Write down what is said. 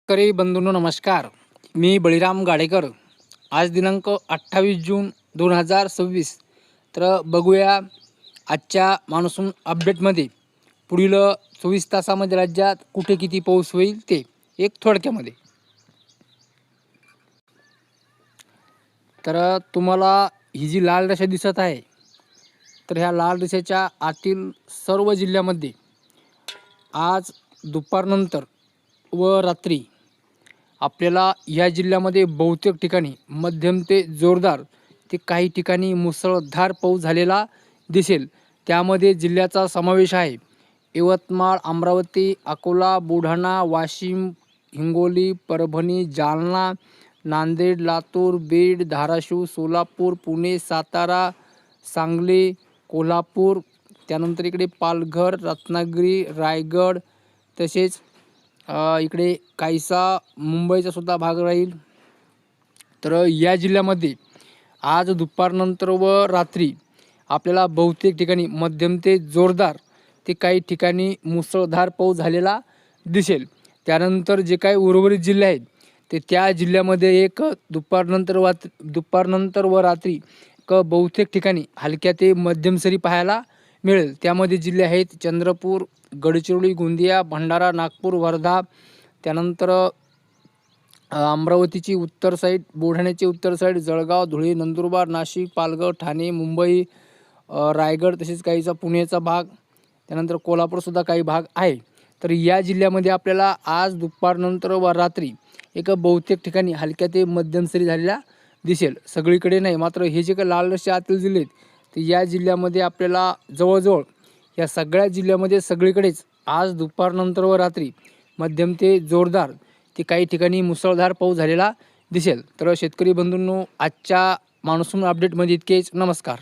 शेतकरी बंधूंनो नमस्कार. मी बळीराम गाडेकर. आज दिनांक 28 जून 2026. तर बघूया आजच्या मान्सून अपडेटमध्ये पुढील 24 तासामध्ये राज्यात कुठे किती पाऊस होईल ते एक थोडक्यामध्ये. तर तुम्हाला ही जी लाल रेषा दिसत आहे, तर ह्या लाल रेषेच्या आतील सर्व जिल्ह्यामध्ये आज दुपारनंतर व रात्री आपल्याला या जिल्ह्यामध्ये बहुतेक ठिकाणी मध्यम ते जोरदार ते काही ठिकाणी मुसळधार पाऊस झालेला दिसेल. त्यामध्ये जिल्ह्याचा समावेश आहे यवतमाळ, अमरावती, अकोला, बुलढाणा, वाशिम, हिंगोली, परभणी, जालना, नांदेड, लातूर, बीड, धाराशिव, सोलापूर, पुणे, सातारा, सांगली, कोल्हापूर, त्यानंतर इकडे पालघर, रत्नागिरी, रायगड, तसेच इकडे काहीसा मुंबईचा सुद्धा भाग राहील. तर या जिल्ह्यामध्ये आज दुपारनंतर व रात्री आपल्याला बहुतेक ठिकाणी मध्यम ते जोरदार ते काही ठिकाणी मुसळधार पाऊस झालेला दिसेल. त्यानंतर जे काही उर्वरित जिल्हे आहेत ते त्या जिल्ह्यामध्ये एक दुपारनंतर व रात्री बहुतेक ठिकाणी हलक्या ते मध्यम सरी पाहायला मिळेल. त्यामध्ये जिल्हे आहेत चंद्रपूर, गडचिरोली, गोंदिया, भंडारा, नागपूर, वर्धा, त्यानंतर अमरावतीची उत्तर साईड, बुलढाण्याची उत्तर साईड, जळगाव, धुळे, नंदुरबार, नाशिक, पालघर, ठाणे, मुंबई, रायगड, तसेच काहीचा पुण्याचा भाग, त्यानंतर कोल्हापूरसुद्धा काही भाग आहे. तर या जिल्ह्यामध्ये आपल्याला आज दुपारनंतर व रात्री एक बहुतेक ठिकाणी हलक्या ते मध्यम सरी झालेल्या दिसेल. सगळीकडे नाही, मात्र हे जे काही लाल रेषे आतील जिल्हे आहेत तर या जिल्ह्यामध्ये आपल्याला जवळजवळ या सगळ्या जिल्ह्यामध्ये सगळीकडेच आज दुपारनंतर व रात्री मध्यम ते जोरदार ते काही ठिकाणी मुसळधार पाऊस झालेला दिसेल. तर शेतकरी बंधूंनो, आजच्या मान्सून अपडेटमध्ये इतकेच. नमस्कार.